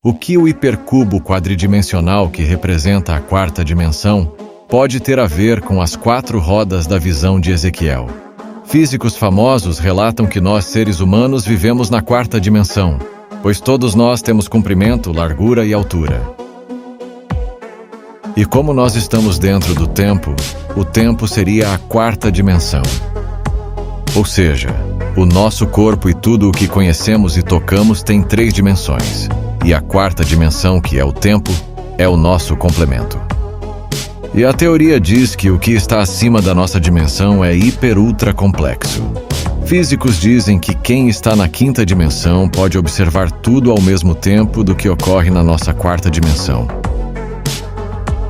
O que o hipercubo quadridimensional que representa a quarta dimensão pode ter a ver com as 4 rodas da visão de Ezequiel? Físicos famosos relatam que nós, seres humanos, vivemos na quarta dimensão, pois todos nós temos comprimento, largura e altura. E como nós estamos dentro do tempo, o tempo seria a quarta dimensão. Ou seja, o nosso corpo e tudo o que conhecemos e tocamos tem 3 dimensões, e a quarta dimensão, que é o tempo, é o nosso complemento. E a teoria diz que o que está acima da nossa dimensão é hiper-ultra complexo. Físicos dizem que quem está na 5ª dimensão pode observar tudo ao mesmo tempo do que ocorre na nossa 4ª dimensão.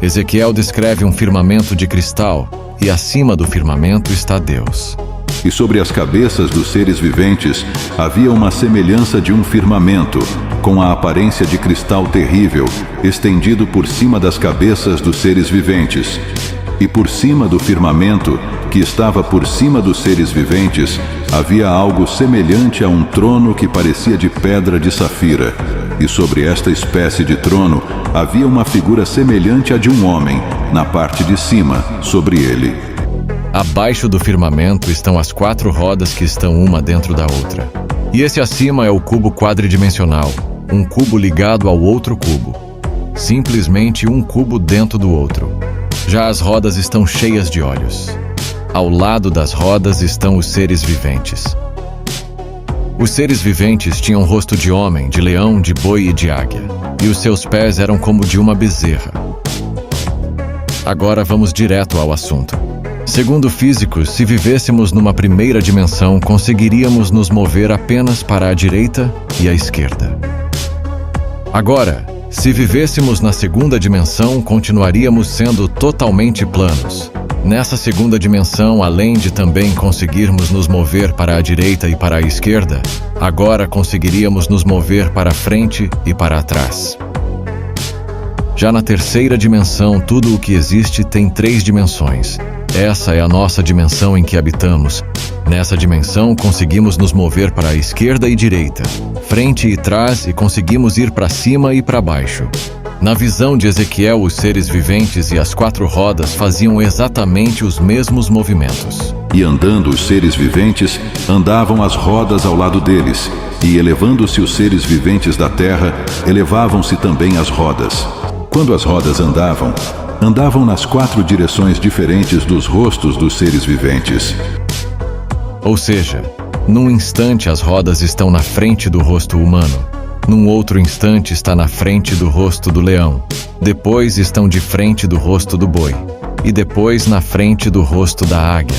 Ezequiel descreve um firmamento de cristal, e acima do firmamento está Deus. E sobre as cabeças dos seres viventes havia uma semelhança de um firmamento, com a aparência de cristal terrível, estendido por cima das cabeças dos seres viventes. E por cima do firmamento, que estava por cima dos seres viventes, havia algo semelhante a um trono que parecia de pedra de safira. E sobre esta espécie de trono havia uma figura semelhante à de um homem, na parte de cima, sobre ele. Abaixo do firmamento estão as 4 rodas que estão uma dentro da outra. E esse acima é o cubo quadridimensional, um cubo ligado ao outro cubo. Simplesmente um cubo dentro do outro. Já as rodas estão cheias de olhos. Ao lado das rodas estão os seres viventes. Os seres viventes tinham rosto de homem, de leão, de boi e de águia. E os seus pés eram como de uma bezerra. Agora vamos direto ao assunto. Segundo físicos, se vivêssemos numa 1ª dimensão, conseguiríamos nos mover apenas para a direita e a esquerda. Agora, se vivêssemos na 2ª dimensão, continuaríamos sendo totalmente planos. Nessa 2ª dimensão, além de também conseguirmos nos mover para a direita e para a esquerda, agora conseguiríamos nos mover para frente e para trás. Já na 3ª dimensão, tudo o que existe tem 3 dimensões. Essa é a nossa dimensão em que habitamos. Nessa dimensão, conseguimos nos mover para a esquerda e direita, frente e trás, e conseguimos ir para cima e para baixo. Na visão de Ezequiel, os seres viventes e as 4 rodas faziam exatamente os mesmos movimentos. E andando os seres viventes, andavam as rodas ao lado deles, e elevando-se os seres viventes da terra, elevavam-se também as rodas. Quando as rodas andavam nas 4 direções diferentes dos rostos dos seres viventes. Ou seja, num instante as rodas estão na frente do rosto humano, num outro instante está na frente do rosto do leão, depois estão de frente do rosto do boi, e depois na frente do rosto da águia.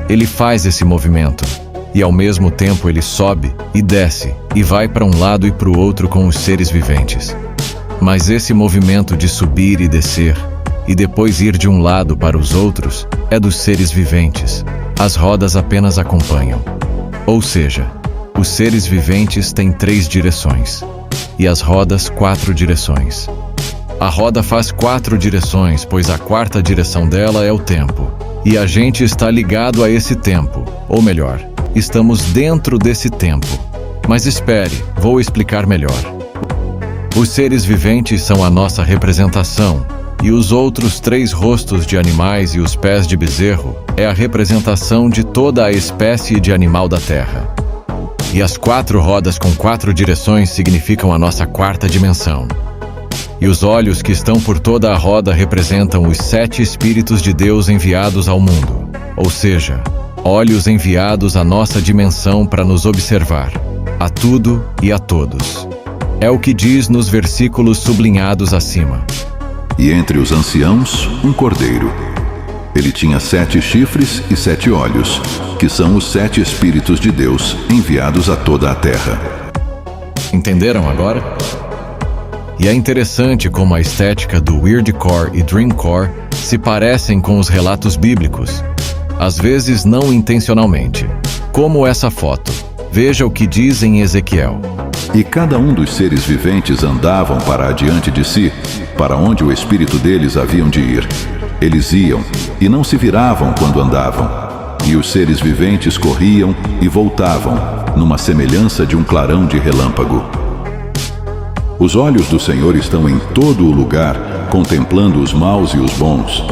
Ele faz esse movimento, e ao mesmo tempo ele sobe e desce, e vai para um lado e para o outro com os seres viventes. Mas esse movimento de subir e descer, e depois ir de um lado para os outros, é dos seres viventes. As rodas apenas acompanham. Ou seja, os seres viventes têm 3 direções, e as rodas 4 direções. A roda faz 4 direções, pois a 4ª direção dela é o tempo. E a gente está ligado a esse tempo, ou melhor, estamos dentro desse tempo. Mas espere, vou explicar melhor. Os seres viventes são a nossa representação, e os outros 3 rostos de animais e os pés de bezerro é a representação de toda a espécie de animal da Terra. E as 4 rodas com 4 direções significam a nossa 4ª dimensão. E os olhos que estão por toda a roda representam os 7 Espíritos de Deus enviados ao mundo, ou seja, olhos enviados à nossa dimensão para nos observar, a tudo e a todos. É o que diz nos versículos sublinhados acima. E entre os anciãos, um cordeiro. Ele tinha 7 chifres e 7 olhos, que são os 7 Espíritos de Deus enviados a toda a terra. Entenderam agora? E é interessante como a estética do Weirdcore e Dreamcore se parecem com os relatos bíblicos, às vezes não intencionalmente. Como essa foto. Veja o que diz em Ezequiel. E cada um dos seres viventes andavam para adiante de si, para onde o espírito deles haviam de ir. Eles iam, e não se viravam quando andavam. E os seres viventes corriam e voltavam, numa semelhança de um clarão de relâmpago. Os olhos do Senhor estão em todo o lugar, contemplando os maus e os bons.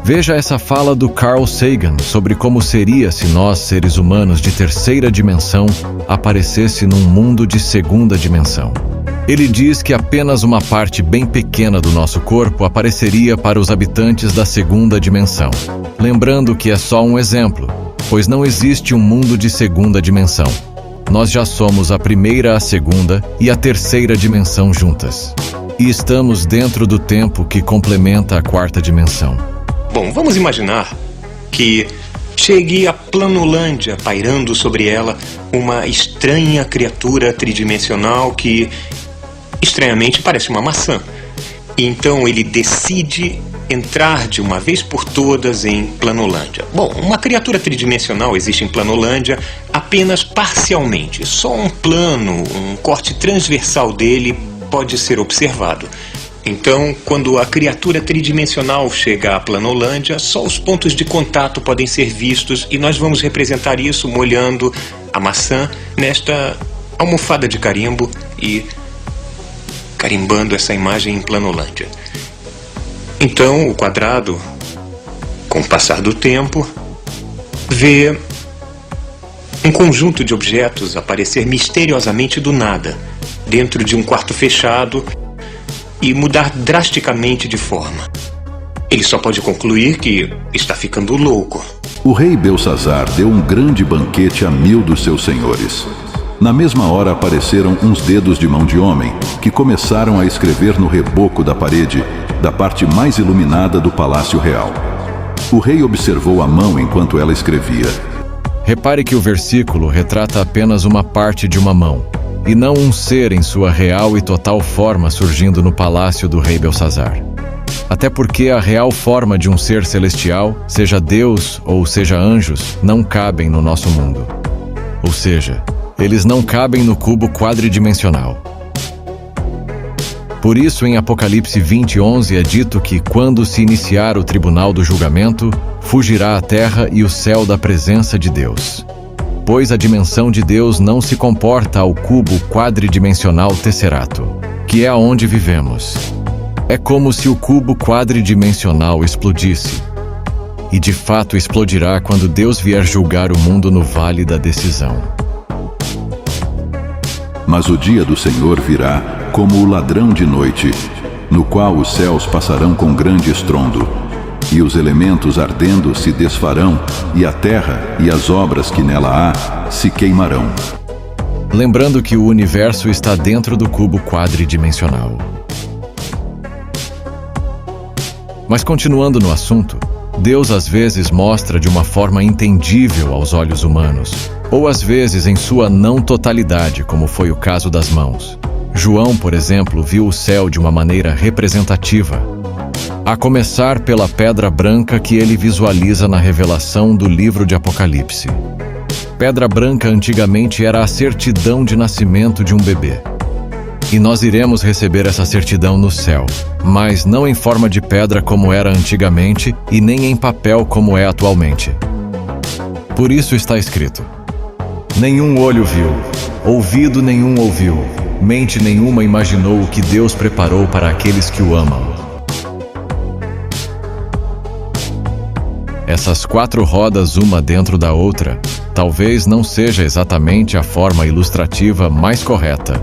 Veja essa fala do Carl Sagan sobre como seria se nós, seres humanos de terceira dimensão, aparecesse num mundo de segunda dimensão. Ele diz que apenas uma parte bem pequena do nosso corpo apareceria para os habitantes da segunda dimensão. Lembrando que é só um exemplo, pois não existe um mundo de segunda dimensão. Nós já somos a primeira, a segunda e a terceira dimensão juntas. E estamos dentro do tempo que complementa a quarta dimensão. Bom, vamos imaginar que chegue a Planolândia, pairando sobre ela uma estranha criatura tridimensional que, estranhamente, parece uma maçã. Então ele decide entrar de uma vez por todas em Planolândia. Bom, uma criatura tridimensional existe em Planolândia apenas parcialmente. Só um plano, um corte transversal dele pode ser observado. Então, quando a criatura tridimensional chega à Planolândia, só os pontos de contato podem ser vistos e nós vamos representar isso molhando a maçã nesta almofada de carimbo e carimbando essa imagem em Planolândia. Então, o quadrado, com o passar do tempo, vê um conjunto de objetos aparecer misteriosamente do nada, dentro de um quarto fechado, e mudar drasticamente de forma. Ele só pode concluir que está ficando louco. O rei Belsazar deu um grande banquete a 1000 dos seus senhores. Na mesma hora apareceram uns dedos de mão de homem, que começaram a escrever no reboco da parede, da parte mais iluminada do palácio real. O rei observou a mão enquanto ela escrevia. Repare que o versículo retrata apenas uma parte de uma mão, e não um ser em sua real e total forma surgindo no palácio do rei Belsazar. Até porque a real forma de um ser celestial, seja Deus ou seja anjos, não cabem no nosso mundo. Ou seja, eles não cabem no cubo quadridimensional. Por isso, em Apocalipse 20:11 é dito que, quando se iniciar o tribunal do julgamento, fugirá a terra e o céu da presença de Deus. Pois a dimensão de Deus não se comporta ao cubo quadridimensional tesserato, que é aonde vivemos. É como se o cubo quadridimensional explodisse. E de fato explodirá quando Deus vier julgar o mundo no vale da decisão. Mas o dia do Senhor virá como o ladrão de noite, no qual os céus passarão com grande estrondo, e os elementos ardendo se desfarão, e a terra e as obras que nela há se queimarão. Lembrando que o universo está dentro do cubo quadridimensional. Mas continuando no assunto, Deus às vezes mostra de uma forma entendível aos olhos humanos, ou às vezes em sua não totalidade, como foi o caso das mãos. João, por exemplo, viu o céu de uma maneira representativa, a começar pela pedra branca que ele visualiza na revelação do livro de Apocalipse. Pedra branca antigamente era a certidão de nascimento de um bebê. E nós iremos receber essa certidão no céu, mas não em forma de pedra como era antigamente e nem em papel como é atualmente. Por isso está escrito: nenhum olho viu, ouvido nenhum ouviu, mente nenhuma imaginou o que Deus preparou para aqueles que o amam. Essas 4 rodas, uma dentro da outra, talvez não seja exatamente a forma ilustrativa mais correta,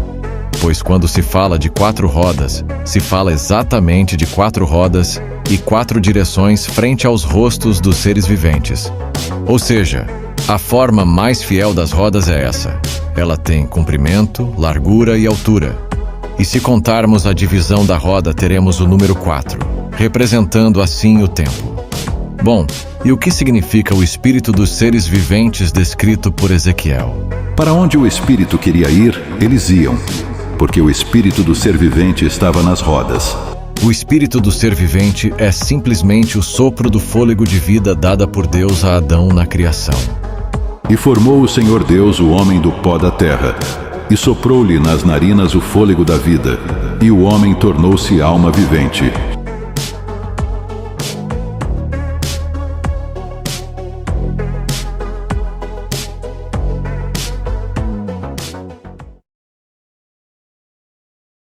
pois quando se fala de 4 rodas, se fala exatamente de 4 rodas e 4 direções frente aos rostos dos seres viventes. Ou seja, a forma mais fiel das rodas é essa. Ela tem comprimento, largura e altura. E se contarmos a divisão da roda, teremos o número 4, representando assim o tempo. Bom, e o que significa o espírito dos seres viventes descrito por Ezequiel? Para onde o espírito queria ir, eles iam, porque o espírito do ser vivente estava nas rodas. O espírito do ser vivente é simplesmente o sopro do fôlego de vida dada por Deus a Adão na criação. E formou o Senhor Deus o homem do pó da terra, e soprou-lhe nas narinas o fôlego da vida, e o homem tornou-se alma vivente.